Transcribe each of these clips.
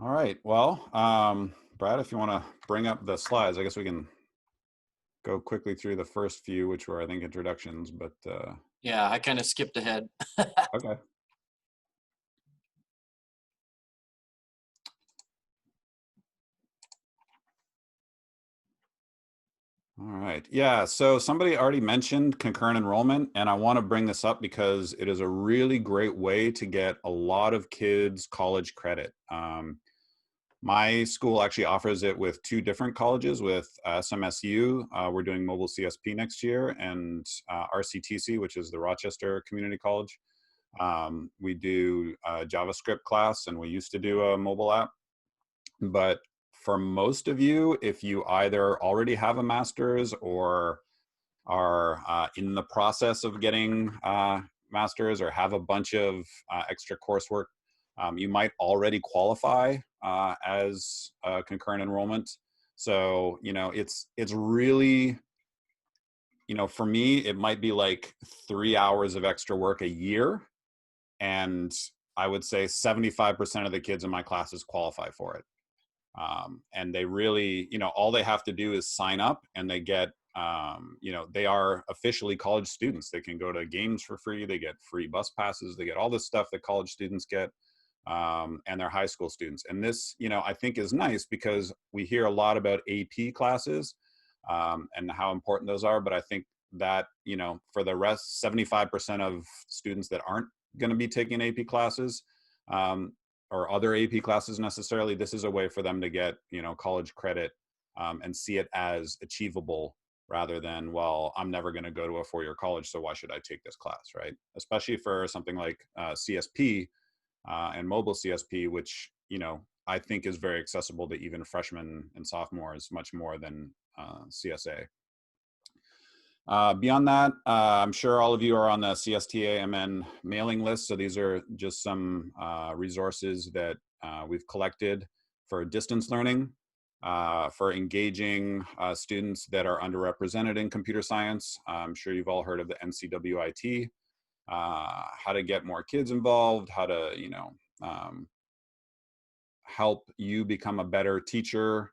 All right. Well, Brad, if you want to bring up the slides, I guess we can go quickly through the first few, which were, I think, introductions, but Yeah, I kind of skipped ahead. okay. All right. Yeah. So somebody already mentioned concurrent enrollment, and I want to bring this up because it is a really great way to get a lot of kids college credit. My school actually offers it with two different colleges. With SMSU, we're doing mobile CSP next year, and RCTC, which is the Rochester Community College. We do a JavaScript class, and we used to do a mobile app. But for most of you, if you either already have a master's or are in the process of getting master's or have a bunch of extra coursework, you might already qualify as concurrent enrollment. So, it's really, for me, it might be like 3 hours of extra work a year. And I would say 75% of the kids in my classes qualify for it. And they really, all they have to do is sign up, and they get, they are officially college students. They can go to games for free. They get free bus passes. They get all this stuff that college students get, and they're high school students. And this, I think is nice because we hear a lot about AP classes and how important those are. But I think that, for the rest, 75% of students that aren't going to be taking AP classes, or other AP classes necessarily, this is a way for them to get, college credit and see it as achievable rather than, well, I'm never going to go to a four-year college, so why should I take this class, right? Especially for something like CSP and mobile CSP, which, I think is very accessible to even freshmen and sophomores, much more than CSA. Beyond that, I'm sure all of you are on the CSTA-MN mailing list. So these are just some resources that we've collected for distance learning, for engaging students that are underrepresented in computer science. I'm sure you've all heard of the NCWIT, how to get more kids involved, how to, help you become a better teacher,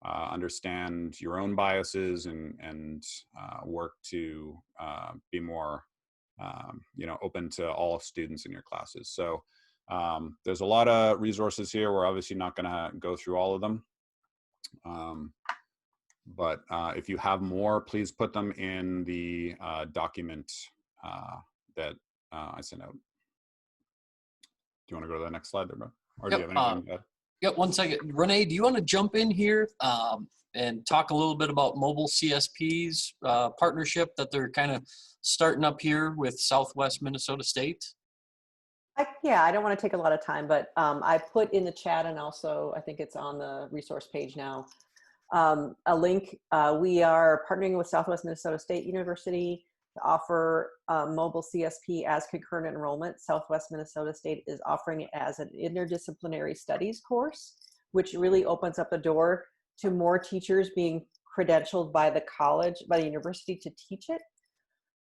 understand your own biases, and work to be more, open to all students in your classes. So there's a lot of resources here. We're obviously not going to go through all of them. But if you have more, please put them in the document that I sent out. Do you want to go to the next slide there, bro? Or do you have anything to add? Yep, 1 second. Renee, do you want to jump in here and talk a little bit about mobile CSP's partnership that they're kind of starting up here with Southwest Minnesota State? Yeah, I don't want to take a lot of time, but I put in the chat, and also I think it's on the resource page now, a link. We are partnering with Southwest Minnesota State University to offer mobile CSP as concurrent enrollment. Southwest Minnesota State is offering it as an interdisciplinary studies course, which really opens up the door to more teachers being credentialed by the college, by the university, to teach it.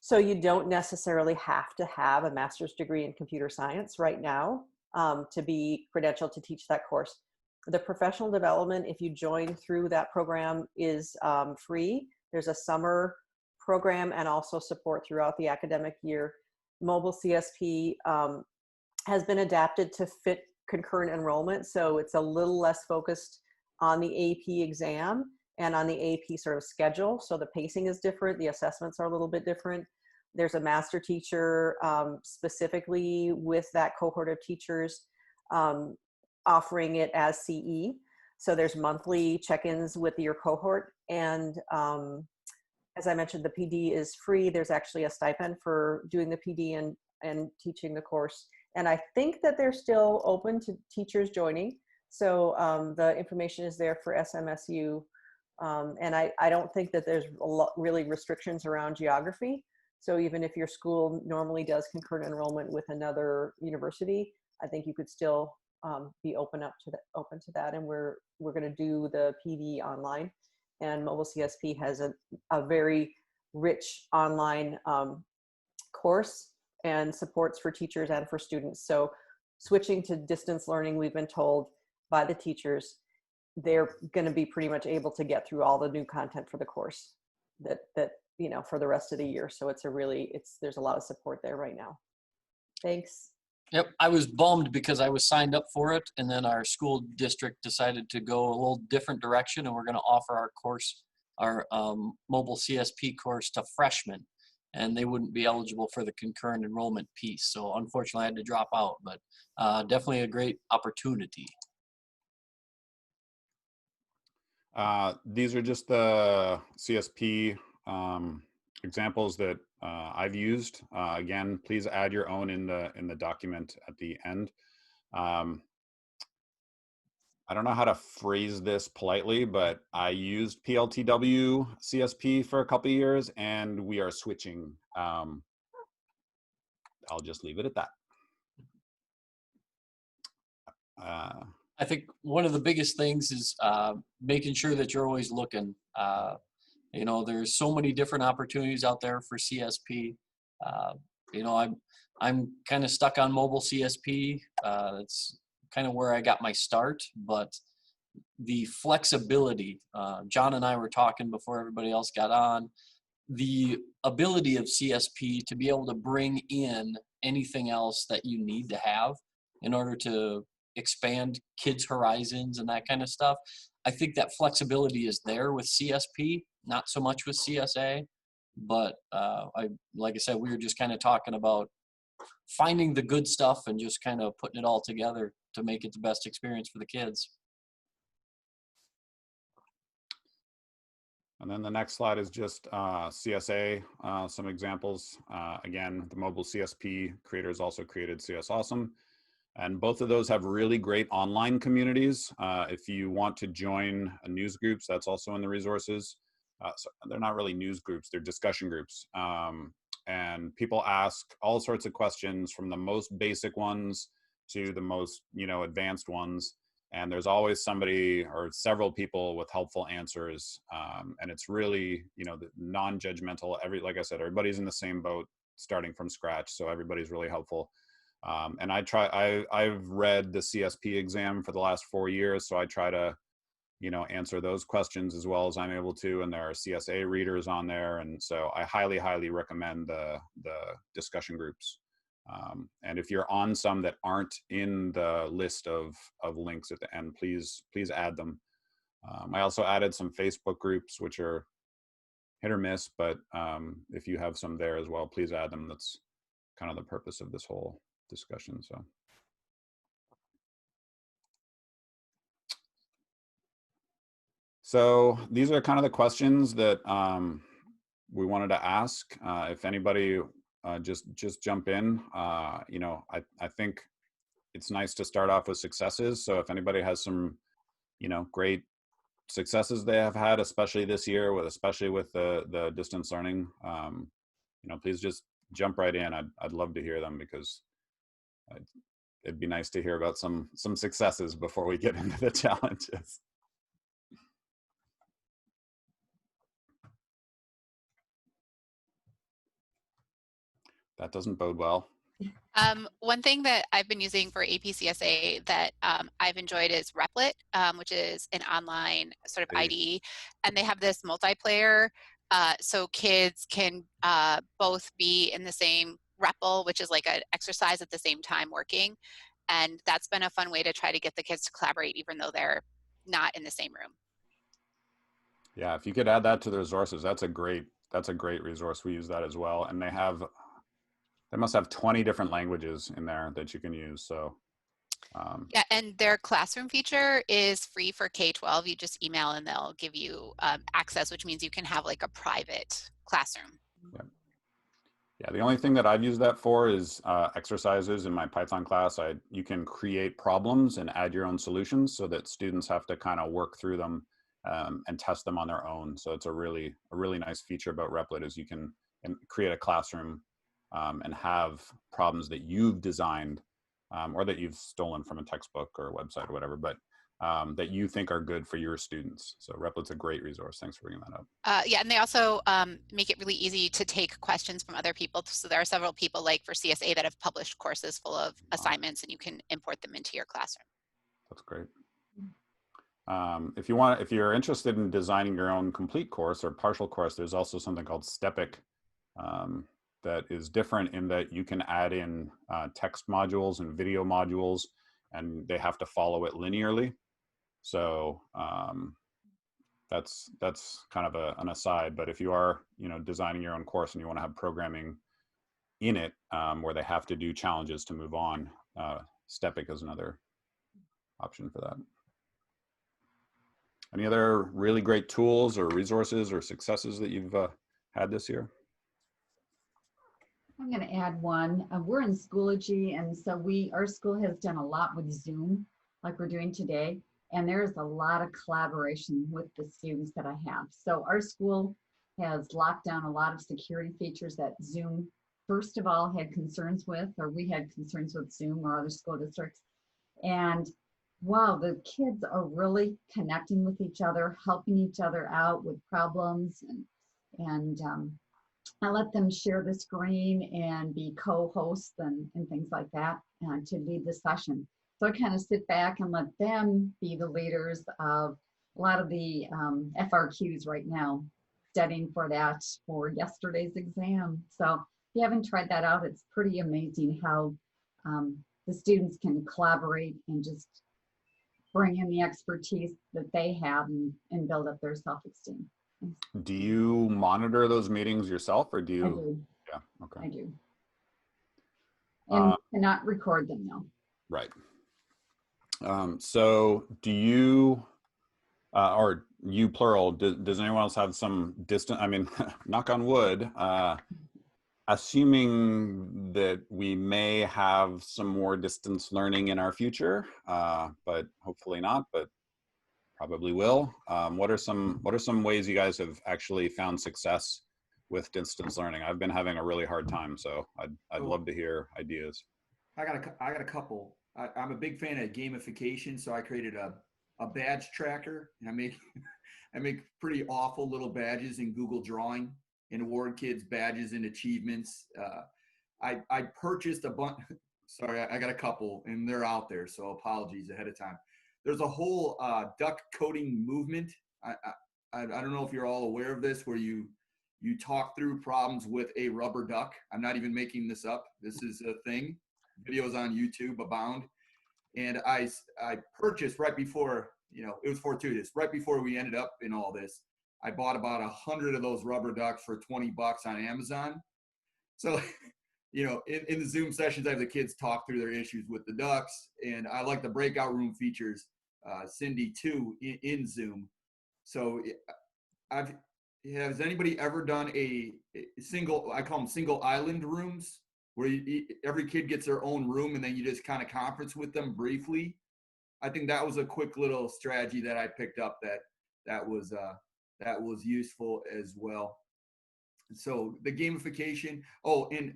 So you don't necessarily have to have a master's degree in computer science right now to be credentialed to teach that course. The professional development, if you join through that program, is free. There's a summer program and also support throughout the academic year. Mobile CSP has been adapted to fit concurrent enrollment, so it's a little less focused on the AP exam and on the AP sort of schedule. So the pacing is different. The assessments are a little bit different. There's a master teacher specifically with that cohort of teachers offering it as CE. So there's monthly check-ins with your cohort. And as I mentioned, the PD is free. There's actually a stipend for doing the PD and teaching the course. And I think that they're still open to teachers joining. So the information is there for SMSU. And I don't think that there's a lot really restrictions around geography. So even if your school normally does concurrent enrollment with another university, I think you could still be open to that. And we're going to do the PD online. And mobile CSP has a very rich online course and supports for teachers and for students. So switching to distance learning, we've been told, by the teachers, they're going to be pretty much able to get through all the new content for the course that for the rest of the year. So there's a lot of support there right now. Thanks. Yep, I was bummed because I was signed up for it, and then our school district decided to go a little different direction, and we're going to offer our course, our mobile CSP course, to freshmen, and they wouldn't be eligible for the concurrent enrollment piece. So unfortunately, I had to drop out, but definitely a great opportunity. These are just the CSP examples that I've used. Again, please add your own in the document at the end. I don't know how to phrase this politely, but I used PLTW CSP for a couple of years, and we are switching. I'll just leave it at that. I think one of the biggest things is making sure that you're always looking. There's so many different opportunities out there for CSP. I'm kind of stuck on mobile CSP. It's kind of where I got my start, but the flexibility, John and I were talking before everybody else got on, the ability of CSP to be able to bring in anything else that you need to have in order to expand kids' horizons and that kind of stuff. I think that flexibility is there with CSP, not so much with CSA, but like I said, we were just kind of talking about finding the good stuff and just kind of putting it all together to make it the best experience for the kids. And then the next slide is just CSA, some examples. Again, the mobile CSP creators also created CS Awesome. And both of those have really great online communities. If you want to join news groups, that's also in the resources. So they're not really news groups, they're discussion groups. And people ask all sorts of questions, from the most basic ones to the most advanced ones. And there's always somebody or several people with helpful answers. And it's really, non-judgmental. Like I said, everybody's in the same boat starting from scratch. So everybody's really helpful. And I've read the CSP exam for the last 4 years. So I try to, answer those questions as well as I'm able to. And there are CSA readers on there. And so I highly, highly recommend the discussion groups. And if you're on some that aren't in the list of links at the end, please add them. I also added some Facebook groups, which are hit or miss, but if you have some there as well, please add them. That's kind of the purpose of this whole discussion. So these are kind of the questions that we wanted to ask. If anybody just jump in. I think it's nice to start off with successes. So if anybody has some, great successes they have had, especially this year, especially with the distance learning, please just jump right in. I'd love to hear them, because it'd be nice to hear about some successes before we get into the challenges. That doesn't bode well. One thing that I've been using for APCSA that I've enjoyed is Replit, which is an online sort of IDE, and they have this multiplayer, so kids can both be in the same REPL, which is like an exercise at the same time working, and that's been a fun way to try to get the kids to collaborate even though they're not in the same room. Yeah, if you could add that to the resources, that's a great resource. We use that as well, and they must have 20 different languages in there that you can use. So yeah, and their classroom feature is free for K-12. You just email and they'll give you access, which means you can have like a private classroom. Yeah, the only thing that I've used that for is exercises in my Python class. You can create problems and add your own solutions so that students have to kind of work through them and test them on their own. So it's a really nice feature about Replit is you can create a classroom and have problems that you've designed or that you've stolen from a textbook or a website or whatever, but that you think are good for your students. So Replit's a great resource. Thanks for bringing that up. Yeah, and they also make it really easy to take questions from other people. So there are several people like for CSA that have published courses full of assignments, and you can import them into your classroom. That's great. if you're interested in designing your own complete course or partial course, there's also something called Stepic that is different in that you can add in text modules and video modules, and they have to follow it linearly. So that's kind of an aside. But if you are, designing your own course and you want to have programming in it where they have to do challenges to move on, Stepic is another option for that. Any other really great tools or resources or successes that you've had this year? I'm going to add one. We're in Schoology, and so our school has done a lot with Zoom, like we're doing today, and there's a lot of collaboration with the students that I have. So our school has locked down a lot of security features that Zoom, first of all, had concerns with, or we had concerns with Zoom or other school districts. And wow, the kids are really connecting with each other, helping each other out with problems, and I let them share the screen and be co-hosts and things like that to lead the session. So I kind of sit back and let them be the leaders of a lot of the FRQs right now, studying for that for yesterday's exam. So if you haven't tried that out, it's pretty amazing how the students can collaborate and just bring in the expertise that they have and build up their self-esteem. Do you monitor those meetings yourself, or do you? I do. Yeah, okay. I do. And cannot record them now. Right. So do you, or you plural, does anyone else have some distant, I mean, knock on wood, assuming that we may have some more distance learning in our future, but hopefully not, but probably will. What are some ways you guys have actually found success with distance learning? I've been having a really hard time, so I'd love to hear ideas. I got a couple. I'm a big fan of gamification, so I created a badge tracker, and I make pretty awful little badges in Google Drawing and award kids badges and achievements. I purchased a bunch. Sorry, I got a couple, and they're out there, so apologies ahead of time. There's a whole duck coding movement. I don't know if you're all aware of this, where you talk through problems with a rubber duck. I'm not even making this up. This is a thing. Videos on YouTube abound. And I purchased right before, it was fortuitous. Right before we ended up in all this, I bought about 100 of those rubber ducks for $20 on Amazon. So, in the Zoom sessions, I have the kids talk through their issues with the ducks, and I like the breakout room features, Cindy, too, in Zoom. So has anybody ever done a single, I call them single island rooms, where every kid gets their own room and then you just kind of conference with them briefly? I think that was a quick little strategy that I picked up that was useful as well. So the gamification, and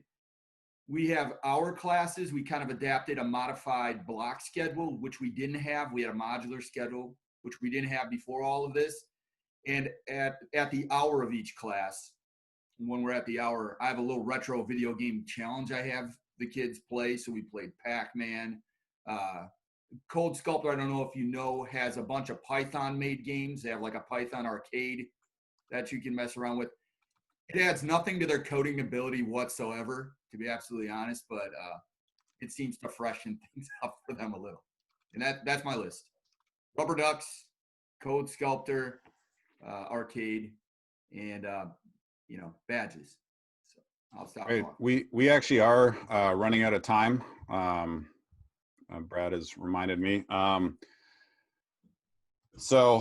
we have our classes, we kind of adapted a modified block schedule, which we didn't have. We had a modular schedule, which we didn't have before all of this. And at the hour of each class, when we're at the hour, I have a little retro video game challenge I have the kids play. So we played Pac-Man. Code Sculptor, I don't know if you know, has a bunch of Python-made games. They have like a Python arcade that you can mess around with. It adds nothing to their coding ability whatsoever, to be absolutely honest, but it seems to freshen things up for them a little. And that's my list. Rubber Ducks, Code Sculptor, arcade, and badges. So I'll stop. Right. We actually are running out of time. Brad has reminded me. So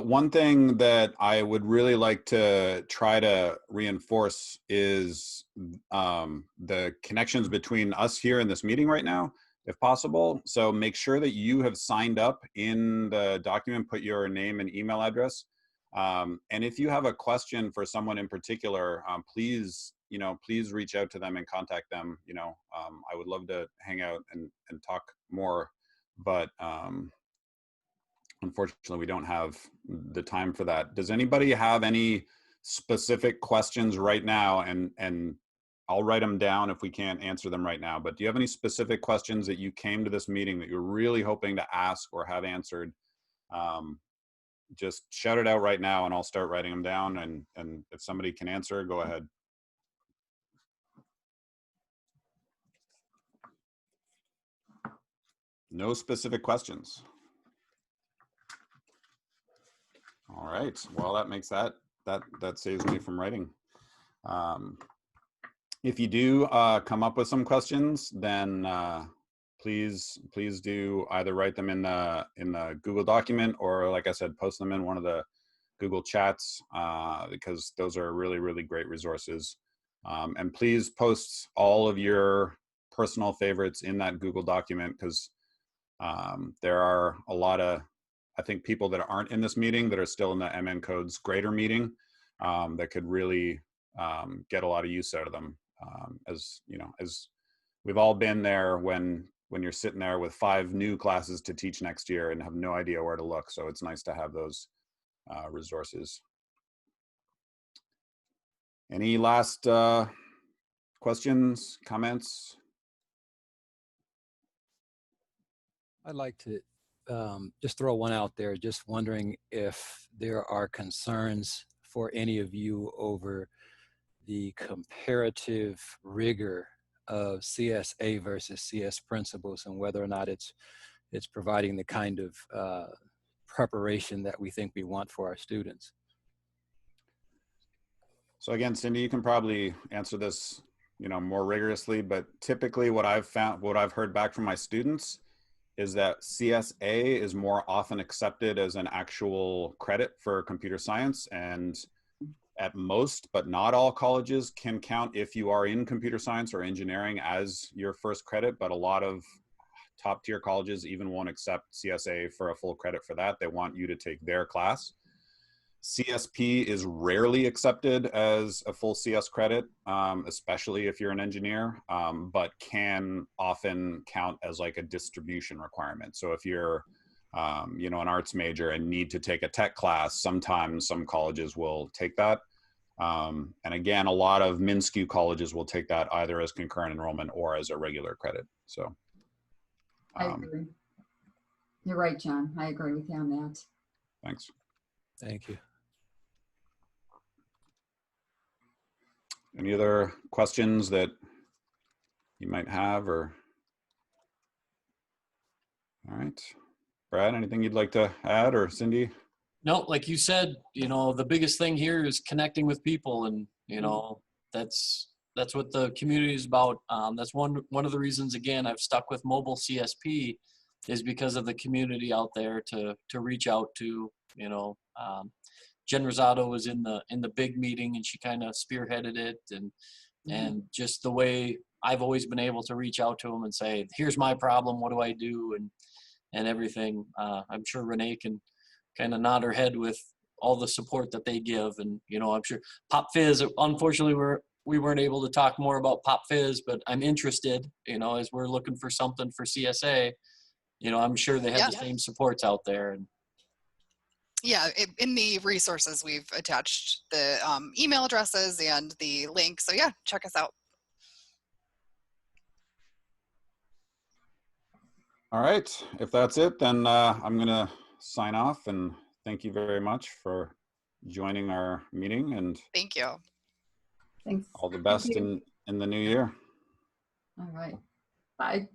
one thing that I would really like to try to reinforce is the connections between us here in this meeting right now, if possible. So make sure that you have signed up in the document, put your name and email address. And if you have a question for someone in particular, please reach out to them and contact them. I would love to hang out and talk more, but unfortunately we don't have the time for that. Does anybody have any specific questions right now? And I'll write them down if we can't answer them right now, but do you have any specific questions that you came to this meeting that you're really hoping to ask or have answered Just shout it out right now and I'll start writing them down, and if somebody can answer, go ahead. No specific questions. All right, well, that makes that saves me from writing. If you do come up with some questions, then please do either write them in the Google document, or like I said, post them in one of the Google chats, because those are really, really great resources. And please post all of your personal favorites in that Google document, because there are a lot of, I think, people that aren't in this meeting that are still in the MNCodes greater meeting that could really get a lot of use out of them. As you know, as we've all been there when you're sitting there with 5 new classes to teach next year and have no idea where to look. So it's nice to have those resources. Any last questions, comments? I'd like to just throw one out there, just wondering if there are concerns for any of you over the comparative rigor of CSA versus CS principles, and whether or not it's providing the kind of preparation that we think we want for our students. So again, Cindy, you can probably answer this, more rigorously, but typically what I've heard back from my students is that CSA is more often accepted as an actual credit for computer science, and at most, but not all colleges can count if you are in computer science or engineering as your first credit, but a lot of top tier colleges even won't accept CSA for a full credit for that. They want you to take their class. CSP is rarely accepted as a full CS credit, especially if you're an engineer, but can often count as like a distribution requirement. So if you're an arts major and need to take a tech class, sometimes some colleges will take that. And again, a lot of MNCodes colleges will take that either as concurrent enrollment or as a regular credit. So I agree. You're right, John. I agree with you on that. Thanks. Thank you. Any other questions that you might have, or? All right. Brad, anything you'd like to add, or Cindy? No, like you said, the biggest thing here is connecting with people, and that's what the community is about. That's one of the reasons, again, I've stuck with mobile CSP, is because of the community out there to reach out to. Jen Rosado was in the big meeting, and she kind of spearheaded it, and just the way I've always been able to reach out to them and say, here's my problem, what do I do, and everything. I'm sure Renee can kind of nod her head with all the support that they give. And, I'm sure Pop Fizz, unfortunately, we weren't able to talk more about Pop Fizz, but I'm interested, as we're looking for something for CSA, I'm sure they have the same supports out there. And yeah, in the resources, we've attached the email addresses and the link. So yeah, check us out. All right, if that's it, then I'm gonna sign off, and thank you very much for joining our meeting, and thank you. Thanks. All the best in the new year. All right. Bye.